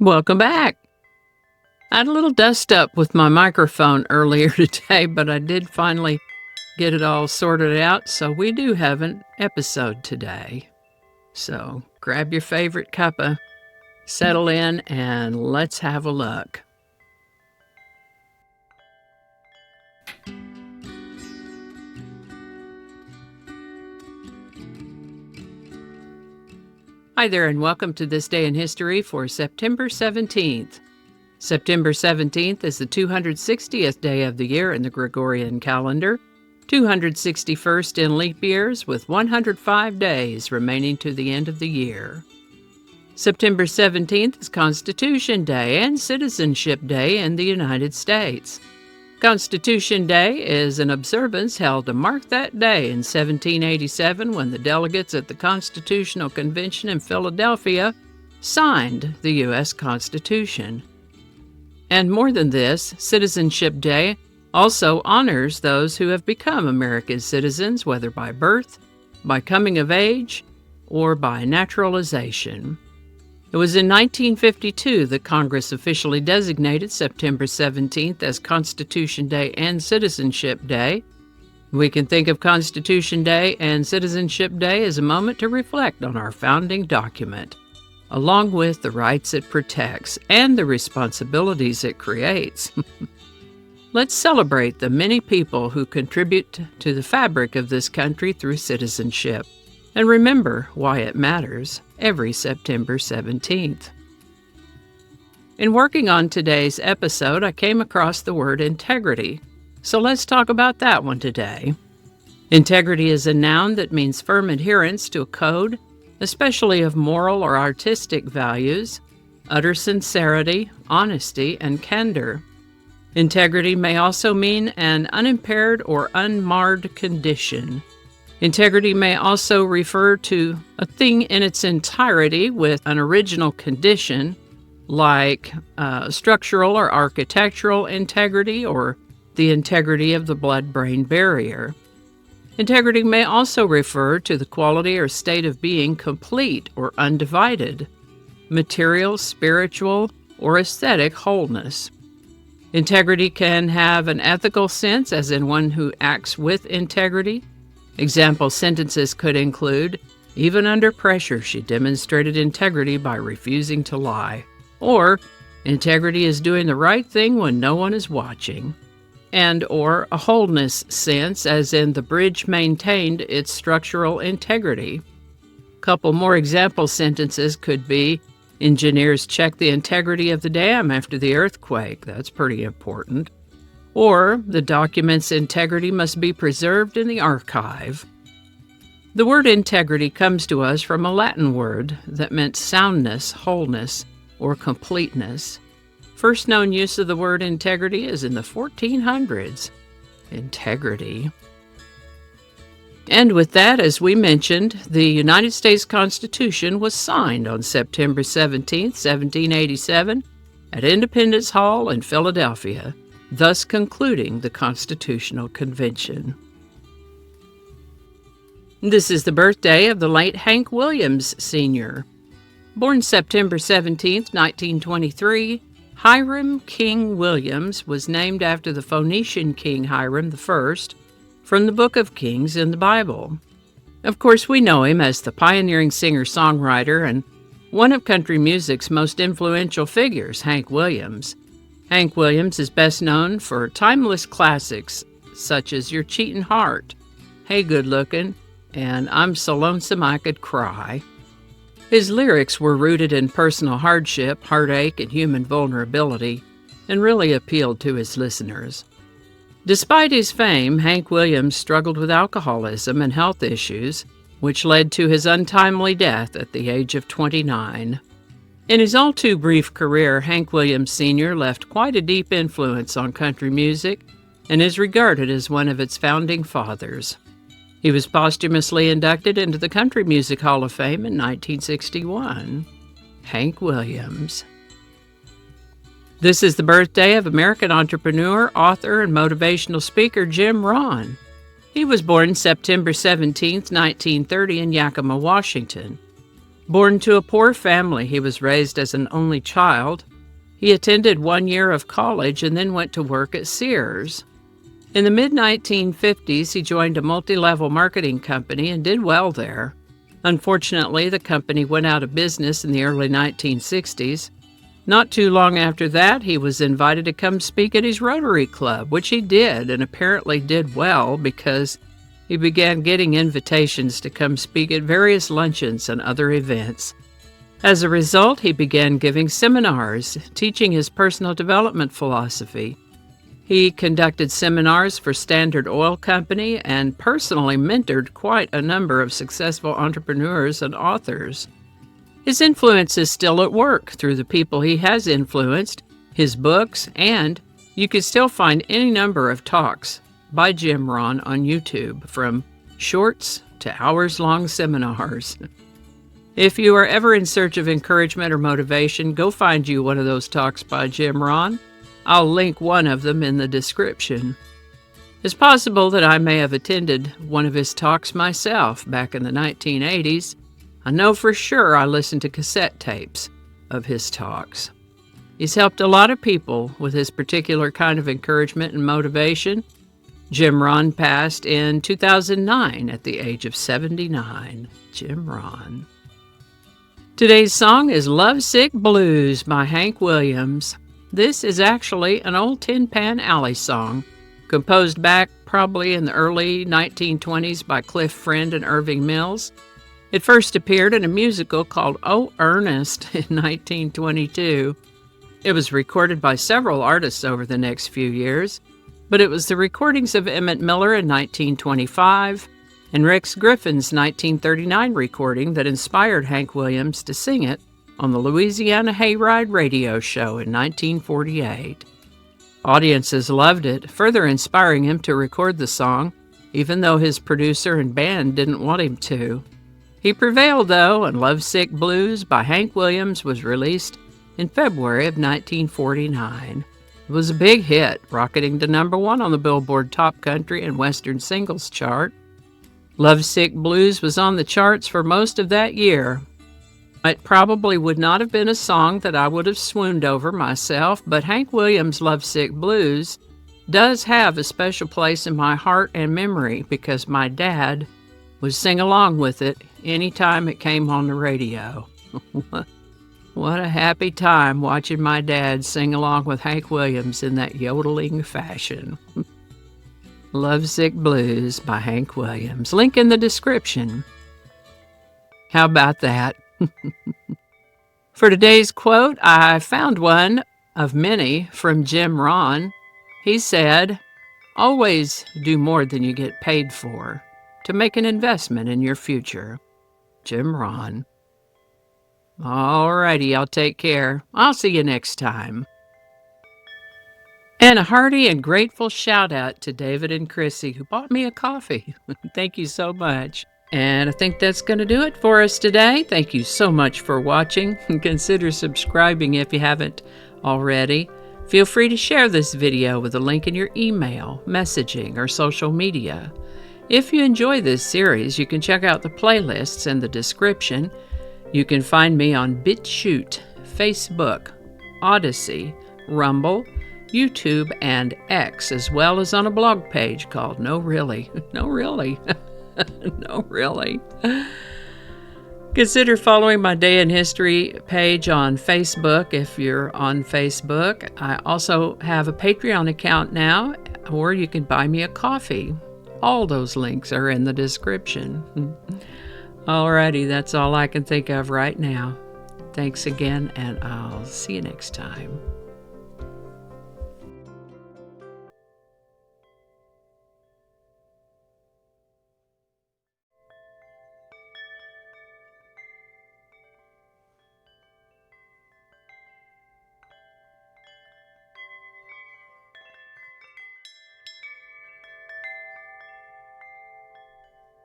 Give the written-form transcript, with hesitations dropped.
Welcome back. I had a little dust up with my microphone earlier today, but I did finally get it all sorted out, so we do have an episode today. So grab your favorite cuppa, settle in, and let's have a look. Hi there, and welcome to This Day in History for September 17th. September 17th is the 260th day of the year in the Gregorian calendar, 261st in leap years, with 105 days remaining to the end of the year. September 17th is Constitution Day and Citizenship Day in the United States. Constitution Day is an observance held to mark that day in 1787 when the delegates at the Constitutional Convention in Philadelphia signed the U.S. Constitution. And more than this, Citizenship Day also honors those who have become America's citizens, whether by birth, by coming of age, or by naturalization. It was in 1952 that Congress officially designated September 17th as Constitution Day and Citizenship Day. We can think of Constitution Day and Citizenship Day as a moment to reflect on our founding document, along with the rights it protects and the responsibilities it creates. Let's celebrate the many people who contribute to the fabric of this country through citizenship, and remember why it matters every September 17th. In working on today's episode, I came across the word integrity, so let's talk about that one today. Integrity is a noun that means firm adherence to a code, especially of moral or artistic values, utter sincerity, honesty, and candor. Integrity may also mean an unimpaired or unmarred condition. Integrity may also refer to a thing in its entirety with an original condition, like structural or architectural integrity or the integrity of the blood-brain barrier. Integrity may also refer to the quality or state of being complete or undivided, material, spiritual, or aesthetic wholeness. Integrity can have an ethical sense, as in one who acts with integrity. Example sentences could include, even under pressure, she demonstrated integrity by refusing to lie. Or, integrity is doing the right thing when no one is watching. And or a wholeness sense, as in the bridge maintained its structural integrity. Couple more example sentences could be, engineers check the integrity of the dam after the earthquake. That's pretty important. Or, the document's integrity must be preserved in the archive. The word integrity comes to us from a Latin word that meant soundness, wholeness, or completeness. First known use of the word integrity is in the 1400s. Integrity. And with that, as we mentioned, the United States Constitution was signed on September 17, 1787, at Independence Hall in Philadelphia, thus concluding the Constitutional Convention. This is the birthday of the late Hank Williams, Sr. Born September 17, 1923, Hiram King Williams was named after the Phoenician king Hiram I from the Book of Kings in the Bible. Of course, we know him as the pioneering singer-songwriter and one of country music's most influential figures, Hank Williams. Hank Williams is best known for timeless classics such as Your Cheatin' Heart, Hey Good Lookin', and I'm So Lonesome I Could Cry. His lyrics were rooted in personal hardship, heartache, and human vulnerability, and really appealed to his listeners. Despite his fame, Hank Williams struggled with alcoholism and health issues, which led to his untimely death at the age of 29. In his all-too-brief career, Hank Williams Sr. left quite a deep influence on country music and is regarded as one of its founding fathers. He was posthumously inducted into the Country Music Hall of Fame in 1961. Hank Williams. This is the birthday of American entrepreneur, author, and motivational speaker Jim Rohn. He was born September 17, 1930 in Yakima, Washington. Born to a poor family, he was raised as an only child. He attended 1 year of college and then went to work at Sears. In the mid-1950s, he joined a multi-level marketing company and did well there. Unfortunately, the company went out of business in the early 1960s. Not too long after that, he was invited to come speak at his Rotary Club, which he did, and apparently did well because he began getting invitations to come speak at various luncheons and other events. As a result, he began giving seminars, teaching his personal development philosophy. He conducted seminars for Standard Oil Company and personally mentored quite a number of successful entrepreneurs and authors. His influence is still at work through the people he has influenced, his books, and you can still find any number of talks by Jim Rohn on YouTube, from shorts to hours-long seminars. If you are ever in search of encouragement or motivation, go find you one of those talks by Jim Rohn. I'll link one of them in the description. It's possible that I may have attended one of his talks myself back in the 1980s. I know for sure I listened to cassette tapes of his talks. He's helped a lot of people with his particular kind of encouragement and motivation. Jim Rohn passed in 2009 at the age of 79. Jim Rohn. Today's song is Lovesick Blues by Hank Williams. This is actually an old Tin Pan Alley song, composed back probably in the early 1920s by Cliff Friend and Irving Mills. It first appeared in a musical called Oh Ernest in 1922. It was recorded by several artists over the next few years, but it was the recordings of Emmett Miller in 1925 and Rex Griffin's 1939 recording that inspired Hank Williams to sing it on the Louisiana Hayride radio show in 1948. Audiences loved it, further inspiring him to record the song, even though his producer and band didn't want him to. He prevailed, though, and Lovesick Blues by Hank Williams was released in February of 1949. It was a big hit, rocketing to #1 on the Billboard Top Country and Western Singles chart. Lovesick Blues was on the charts for most of that year. It probably would not have been a song that I would have swooned over myself, but Hank Williams' Lovesick Blues does have a special place in my heart and memory because my dad would sing along with it anytime it came on the radio. What a happy time watching my dad sing along with Hank Williams in that yodeling fashion. Lovesick Blues by Hank Williams. Link in the description. How about that? For today's quote, I found one of many from Jim Rohn. He said, "Always do more than you get paid for to make an investment in your future." Jim Rohn. Alrighty, y'all take care. I'll see you next time. And a hearty and grateful shout out to David and Chrissy who bought me a coffee. Thank you so much. And I think that's going to do it for us today. Thank you so much for watching. Consider subscribing if you haven't already. Feel free to share this video with a link in your email, messaging, or social media. If you enjoy this series, you can check out the playlists in the description. You can find me on BitChute, Facebook, Odyssey, Rumble, YouTube, and X, as well as on a blog page called No Really. No Really. No Really. Consider following my Day in History page on Facebook if you're on Facebook. I also have a Patreon account now, or you can buy me a coffee. All those links are in the description. Alrighty, that's all I can think of right now. Thanks again, and I'll see you next time.